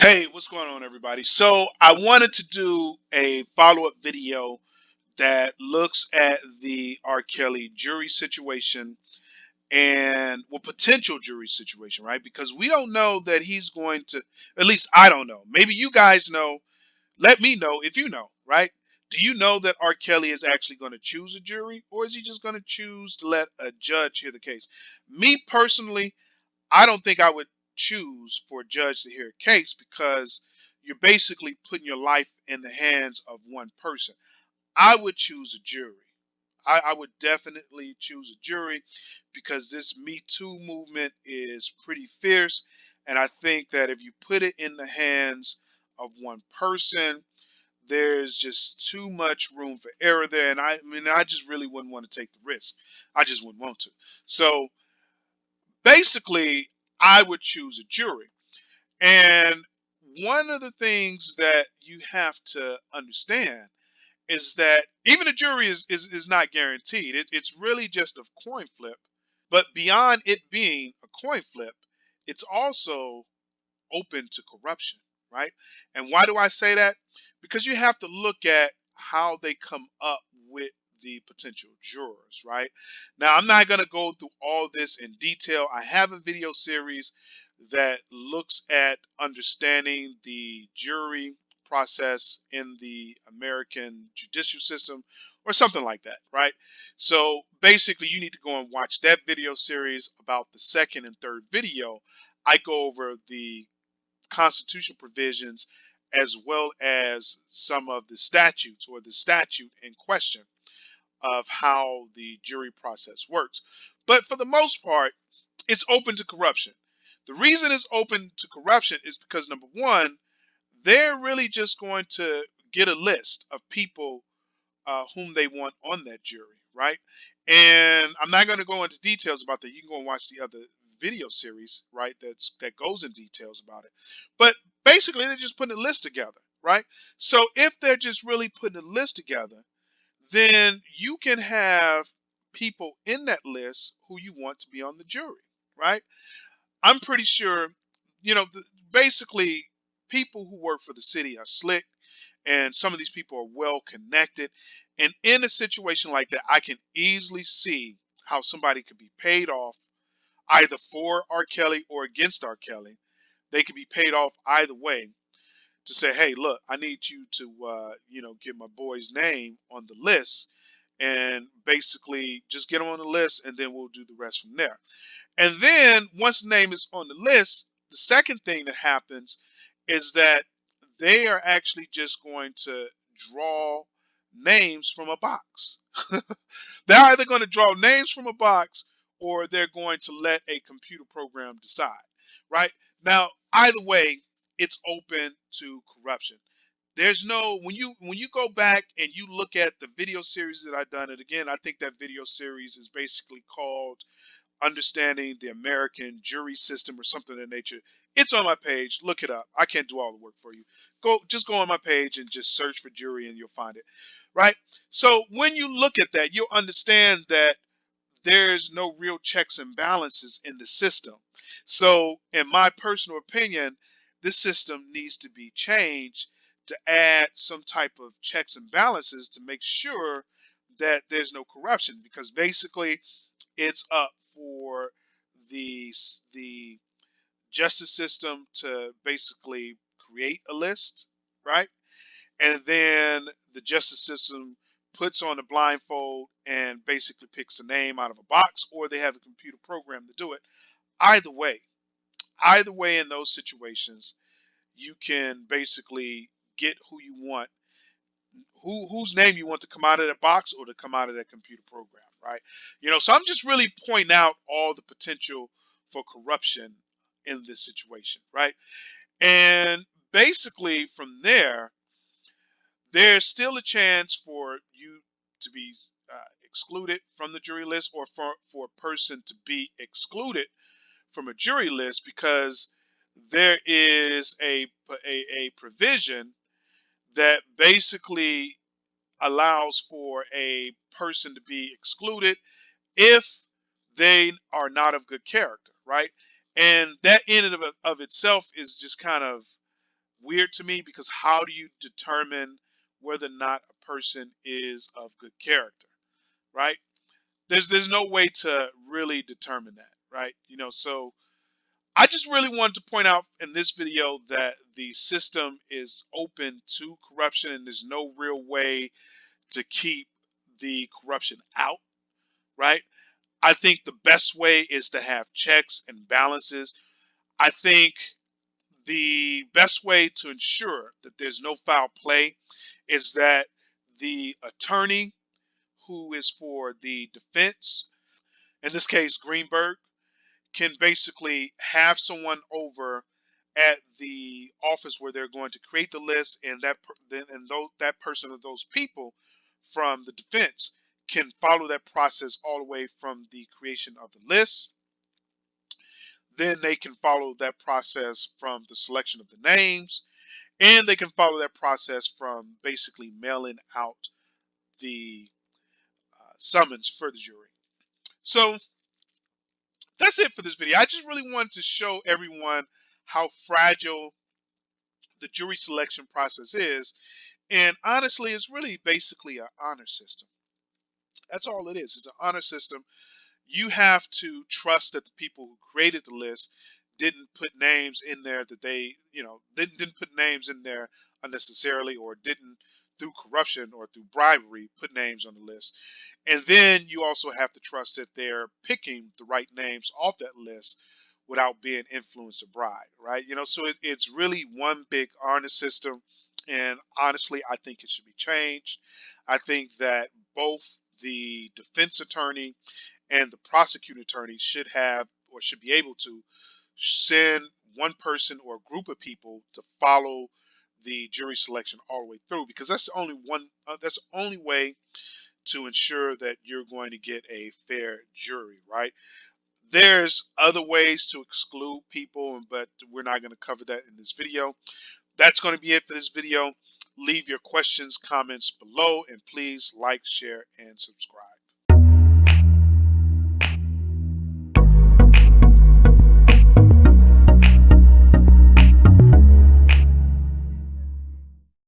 Hey, what's going on, everybody? So, I wanted to do a follow up video that looks at the R. Kelly jury situation and, well, potential jury situation, right? Because we don't know that he's going to, at least I don't know. Maybe you guys know. Let me know if you know, right? Do you know that R. Kelly is actually going to choose a jury, or is he just going to choose to let a judge hear the case? Me personally, I don't think I would choose for a judge to hear a case because you're basically putting your life in the hands of one person. I would choose a jury. I would definitely choose a jury because this Me Too movement is pretty fierce. And I think that if you put it in the hands of one person, there's just too much room for error there. And I mean, I just really wouldn't want to take the risk. I just wouldn't want to. So basically, I would choose a jury. And one of the things that you have to understand is that even a jury is not guaranteed. It's really just a coin flip. But beyond it being a coin flip, it's also open to corruption, right? And why do I say that? Because you have to look at how they come up with the potential jurors, right? Now, I'm not going to go through all this in detail. I have a video series that looks at understanding the jury process in the American judicial system or something like that, right? So basically, you need to go and watch that video series. About the second and third video, I go over the constitutional provisions as well as some of the statutes or the statute in question of how the jury process works. But for the most part, it's open to corruption. The reason it's open to corruption is because, number one, they're really just going to get a list of people whom they want on that jury, right? And I'm not going to go into details about that. You can go and watch the other video series, right? That goes in details about it. But basically, they're just putting a list together, right? So if they're just really putting a list together, then you can have people in that list who you want to be on the jury, right? I'm pretty sure, basically, people who work for the city are slick and some of these people are well connected. And in a situation like that, I can easily see how somebody could be paid off either for R. Kelly or against R. Kelly. They could be paid off either way to say, "Hey, look, I need you to, get my boy's name on the list, and basically just get him on the list, and then we'll do the rest from there." And then once the name is on the list, the second thing that happens is that they are actually just going to draw names from a box. They're either going to draw names from a box or they're going to let a computer program decide, right? Now, either way, it's open to corruption. There's no when you go back and you look at the video series that I've done, and again, I think that video series is basically called Understanding the American Jury System or something of that nature. It's on my page. Look it up. I can't do all the work for you. Just go on my page and just search for jury and you'll find it. Right? So when you look at that, you'll understand that there's no real checks and balances in the system. So, in my personal opinion, this system needs to be changed to add some type of checks and balances to make sure that there's no corruption because basically it's up for the justice system to basically create a list, right? And then the justice system puts on a blindfold and basically picks a name out of a box, or they have a computer program to do it. Either way, either way, in those situations, you can basically get who you want, whose name you want to come out of that box or to come out of that computer program, right? So I'm just really pointing out all the potential for corruption in this situation, right? And basically from there, there's still a chance for you to be excluded from the jury list or for a person to be excluded from a jury list because there is a provision that basically allows for a person to be excluded if they are not of good character, right? And that in and of itself is just kind of weird to me, because how do you determine whether or not a person is of good character, right? There's no way to really determine that, right? So I just really wanted to point out in this video that the system is open to corruption, and there's no real way to keep the corruption out, right? I think the best way is to have checks and balances. I think the best way to ensure that there's no foul play is that the attorney who is for the defense, in this case Greenberg, can basically have someone over at the office where they're going to create the list, and that person or those people from the defense can follow that process all the way from the creation of the list. Then they can follow that process from the selection of the names, and they can follow that process from basically mailing out the summons for the jury. So that's it for this video. I just really wanted to show everyone how fragile the jury selection process is. And honestly, it's really basically an honor system. That's all it is. It's an honor system. You have to trust that the people who created the list didn't put names in there that they, didn't put names in there unnecessarily, or didn't, through corruption or through bribery, put names on the list. And then you also have to trust that they're picking the right names off that list without being influenced or bribed, right? So it's really one big honor system. And honestly, I think it should be changed. I think that both the defense attorney and the prosecuting attorney should have, or should be able to, send one person or a group of people to follow the jury selection all the way through, because that's the only one. That's the only way to ensure that you're going to get a fair jury, right? There's other ways to exclude people, but we're not going to cover that in this video. That's going to be it for this video. Leave your questions, comments below, and please like, share, and subscribe.